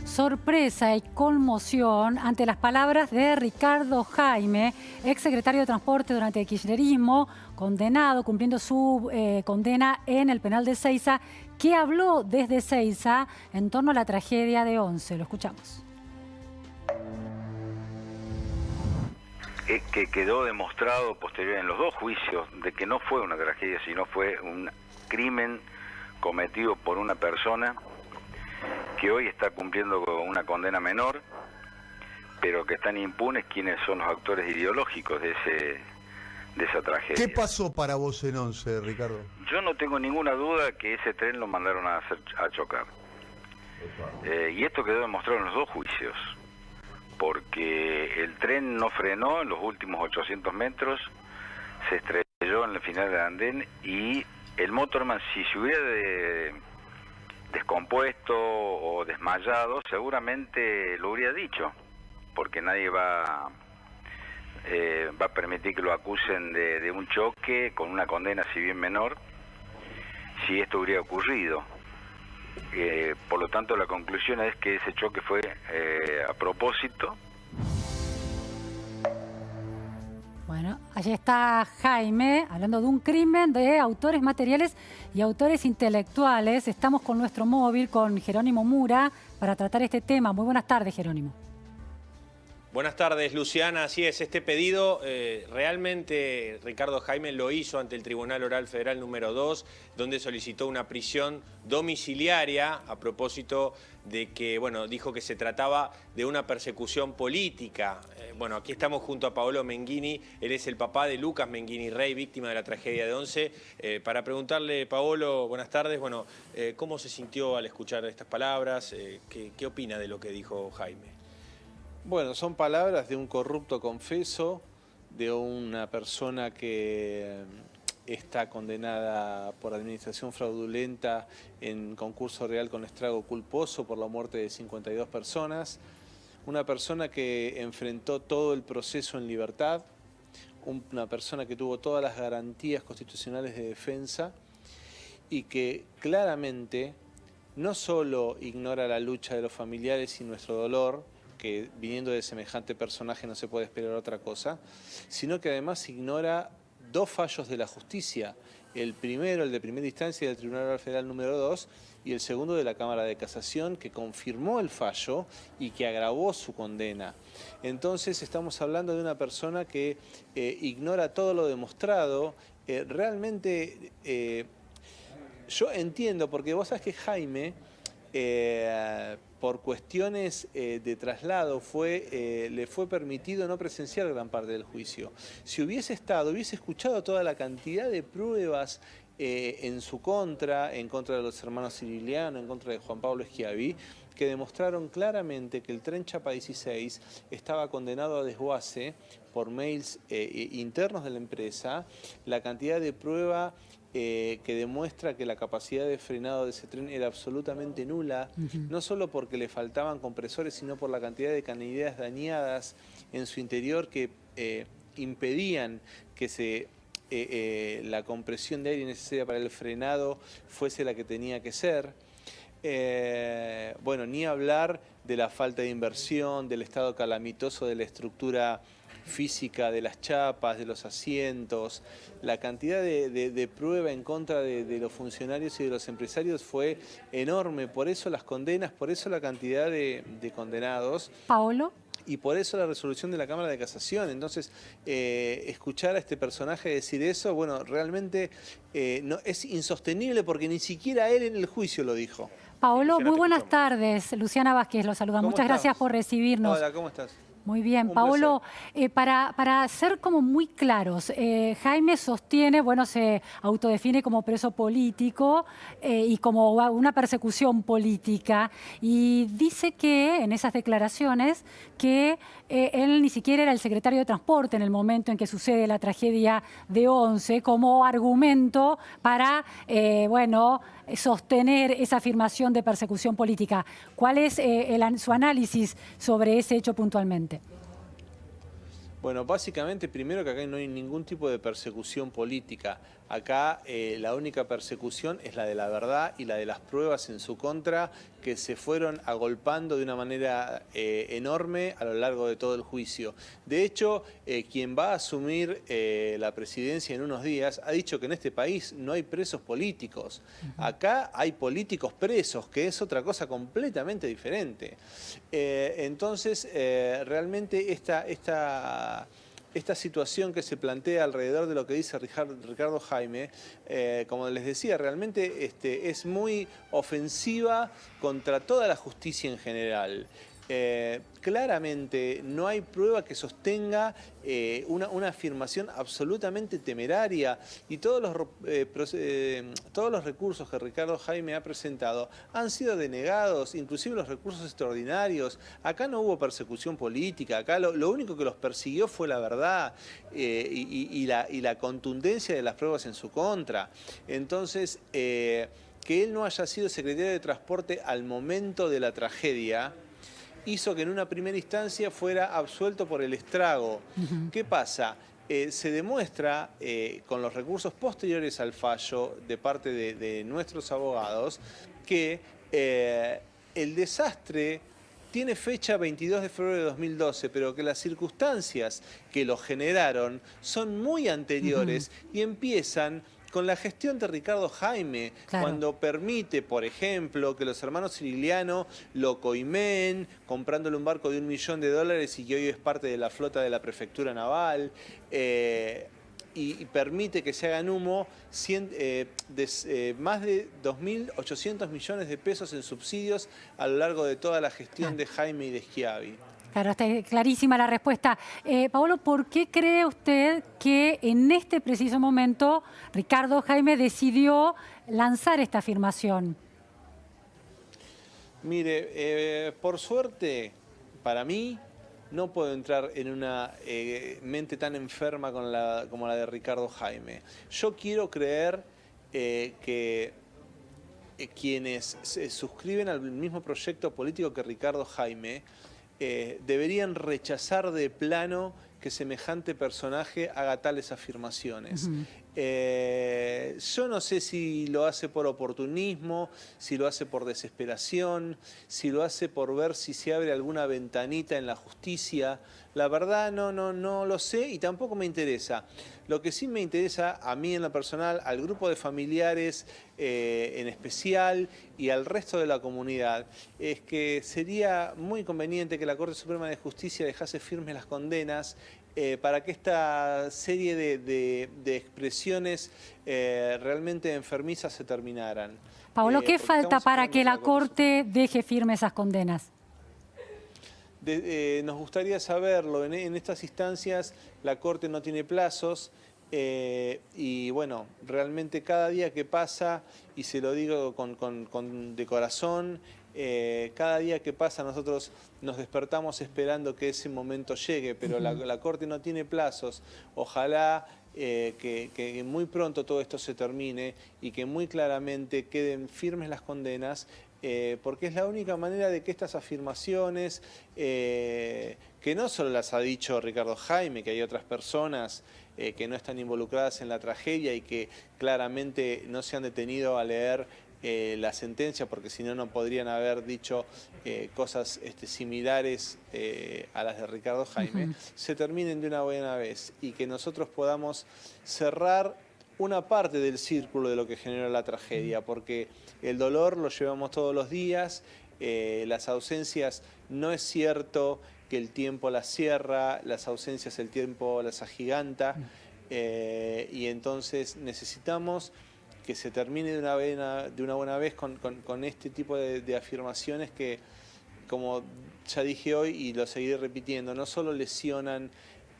sorpresa y conmoción ante las palabras de Ricardo Jaime, exsecretario de Transporte durante el kirchnerismo, condenado, cumpliendo su condena en el penal de Ezeiza, que habló desde Ezeiza en torno a la tragedia de Once. Lo escuchamos. Que quedó demostrado posterior en los dos juicios de que no fue una tragedia, sino fue un crimen cometido por una persona que hoy está cumpliendo con una condena menor, pero que están impunes quienes son los actores ideológicos de esa tragedia. ¿Qué pasó para vos en Once, Ricardo? Yo no tengo ninguna duda que ese tren lo mandaron a chocar. Y esto quedó demostrado en los dos juicios, porque el tren no frenó en los últimos 800 metros, se estrelló en el final del andén y el motorman, si se hubiera descompuesto o desmayado, seguramente lo hubiera dicho, porque nadie va a permitir que lo acusen de un choque con una condena si bien menor, si esto hubiera ocurrido. Por lo tanto, la conclusión es que ese choque fue a propósito. Bueno, allí está Jaime hablando de un crimen de autores materiales y autores intelectuales. Estamos con nuestro móvil, con Jerónimo Mura, para tratar este tema. Muy buenas tardes, Jerónimo. Buenas tardes, Luciana. Así es, este pedido realmente Ricardo Jaime lo hizo ante el Tribunal Oral Federal número 2, donde solicitó una prisión domiciliaria a propósito de que, bueno, dijo que se trataba de una persecución política. Bueno, aquí estamos junto a Paolo Menghini, él es el papá de Lucas Menghini Rey, víctima de la tragedia de Once. Para preguntarle, Paolo, buenas tardes, bueno, ¿cómo se sintió al escuchar estas palabras? ¿Qué opina de lo que dijo Jaime? Bueno, son palabras de un corrupto confeso, de una persona que está condenada por administración fraudulenta en concurso real con estrago culposo por la muerte de 52 personas, una persona que enfrentó todo el proceso en libertad, una persona que tuvo todas las garantías constitucionales de defensa y que claramente no solo ignora la lucha de los familiares y nuestro dolor, que viniendo de semejante personaje no se puede esperar otra cosa, sino que además ignora dos fallos de la justicia. El primero, el de primera instancia del Tribunal Oral Federal número 2, y el segundo de la Cámara de Casación, que confirmó el fallo y que agravó su condena. Entonces estamos hablando de una persona que ignora todo lo demostrado. Realmente yo entiendo, porque vos sabés que Jaime, por cuestiones de traslado, le fue permitido no presenciar gran parte del juicio. Si hubiese estado, hubiese escuchado toda la cantidad de pruebas en su contra, en contra de los hermanos Cirigliano, en contra de Juan Pablo Schiavi, que demostraron claramente que el tren Chapa 16 estaba condenado a desguace por mails internos de la empresa, la cantidad de prueba que demuestra que la capacidad de frenado de ese tren era absolutamente nula, no solo porque le faltaban compresores, sino por la cantidad de canilleras dañadas en su interior que impedían que la compresión de aire necesaria para el frenado fuese la que tenía que ser. Bueno, ni hablar de la falta de inversión, del estado calamitoso de la estructura física de las chapas, de los asientos. La cantidad de prueba en contra de los funcionarios y de los empresarios fue enorme. Por eso las condenas, por eso la cantidad de condenados. Paolo. Y por eso la resolución de la Cámara de Casación. Entonces, escuchar a este personaje decir eso, bueno, realmente no, es insostenible, porque ni siquiera él en el juicio lo dijo. Paolo, muy buenas tardes. Luciana Vázquez lo saluda. Muchas gracias por recibirnos. Hola, ¿cómo estás? Muy bien, Paolo, para ser como muy claros, Jaime sostiene, bueno, se autodefine como preso político y como una persecución política, y dice que en esas declaraciones que él ni siquiera era el secretario de Transporte en el momento en que sucede la tragedia de Once, como argumento para, bueno, sostener esa afirmación de persecución política. ¿Cuál es su análisis sobre ese hecho puntualmente? Bueno, básicamente, primero, que acá no hay ningún tipo de persecución política. Acá la única persecución es la de la verdad y la de las pruebas en su contra, que se fueron agolpando de una manera enorme a lo largo de todo el juicio. De hecho, quien va a asumir la presidencia en unos días ha dicho que en este país no hay presos políticos. Acá hay políticos presos, que es otra cosa completamente diferente. Entonces, realmente esta situación que se plantea alrededor de lo que dice Ricardo Jaime, como les decía, realmente es muy ofensiva contra toda la justicia en general. Claramente no hay prueba que sostenga una afirmación absolutamente temeraria, y todos los recursos que Ricardo Jaime ha presentado han sido denegados, inclusive los recursos extraordinarios. Acá no hubo persecución política, acá lo único que los persiguió fue la verdad y la contundencia de las pruebas en su contra. Entonces, que él no haya sido secretario de Transporte al momento de la tragedia hizo que en una primera instancia fuera absuelto por el estrago. ¿Qué pasa? Se demuestra con los recursos posteriores al fallo de parte de nuestros abogados que el desastre tiene fecha 22 de febrero de 2012, pero que las circunstancias que lo generaron son muy anteriores y empiezan con la gestión de Ricardo Jaime, cuando permite, por ejemplo, que los hermanos Sirigliano lo coimeen, comprándole un barco de $1 millón y que hoy es parte de la flota de la prefectura naval, y permite que se hagan humo más de 2.800 millones de pesos en subsidios a lo largo de toda la gestión de Jaime y de Schiavi. Claro, está clarísima la respuesta. Paolo, ¿por qué cree usted que en este preciso momento Ricardo Jaime decidió lanzar esta afirmación? Mire, por suerte, para mí, no puedo entrar en una mente tan enferma como la de Ricardo Jaime. Yo quiero creer que quienes se suscriben al mismo proyecto político que Ricardo Jaime deberían rechazar de plano que semejante personaje haga tales afirmaciones. Yo no sé si lo hace por oportunismo, si lo hace por desesperación, si lo hace por ver si se abre alguna ventanita en la justicia. La verdad no lo sé y tampoco me interesa. Lo que sí me interesa a mí en lo personal, al grupo de familiares en especial y al resto de la comunidad, es que sería muy conveniente que la Corte Suprema de Justicia dejase firmes las condenas para que esta serie de expresiones realmente enfermizas se terminaran. Paolo, ¿qué falta para que la Corte deje firmes esas condenas? Nos gustaría saberlo. En estas instancias la Corte no tiene plazos y bueno, realmente cada día que pasa, y se lo digo de corazón, cada día que pasa nosotros nos despertamos esperando que ese momento llegue, pero la Corte no tiene plazos. Ojalá que muy pronto todo esto se termine y que muy claramente queden firmes las condenas, porque es la única manera de que estas afirmaciones, que no solo las ha dicho Ricardo Jaime, que hay otras personas que no están involucradas en la tragedia y que claramente no se han detenido a leer la sentencia, porque si no, no podrían haber dicho cosas similares a las de Ricardo Jaime, se terminen de una buena vez y que nosotros podamos cerrar una parte del círculo de lo que generó la tragedia, porque el dolor lo llevamos todos los días, las ausencias, no es cierto que el tiempo las cierra, las ausencias el tiempo las agiganta, y entonces necesitamos que se termine de una buena vez con este tipo de afirmaciones que, como ya dije hoy y lo seguiré repitiendo, no solo lesionan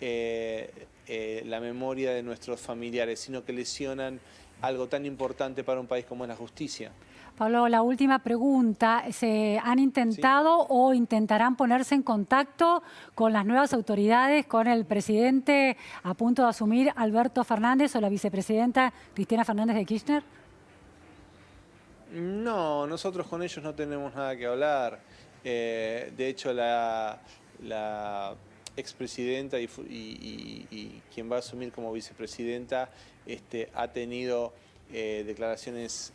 la memoria de nuestros familiares, sino que lesionan algo tan importante para un país como es la justicia. Pablo, la última pregunta. ¿Se han intentado o intentarán ponerse en contacto con las nuevas autoridades, con el presidente a punto de asumir, Alberto Fernández, o la vicepresidenta Cristina Fernández de Kirchner? No, nosotros con ellos no tenemos nada que hablar. De hecho, la expresidenta y quien va a asumir como vicepresidenta ha tenido declaraciones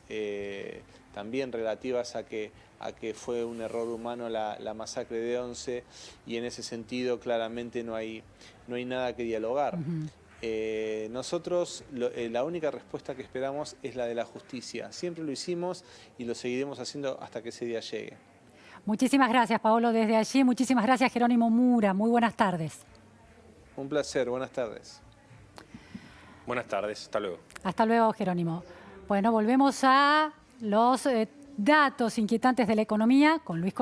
también relativas a que fue un error humano la masacre de Once, y en ese sentido claramente no hay nada que dialogar. Nosotros la única respuesta que esperamos es la de la justicia. Siempre lo hicimos y lo seguiremos haciendo hasta que ese día llegue. Muchísimas gracias, Paolo, desde allí. Muchísimas gracias, Jerónimo Mura. Muy buenas tardes. Un placer, buenas tardes. Buenas tardes, hasta luego. Hasta luego, Jerónimo. Bueno, volvemos a los datos inquietantes de la economía con Luis Cortés.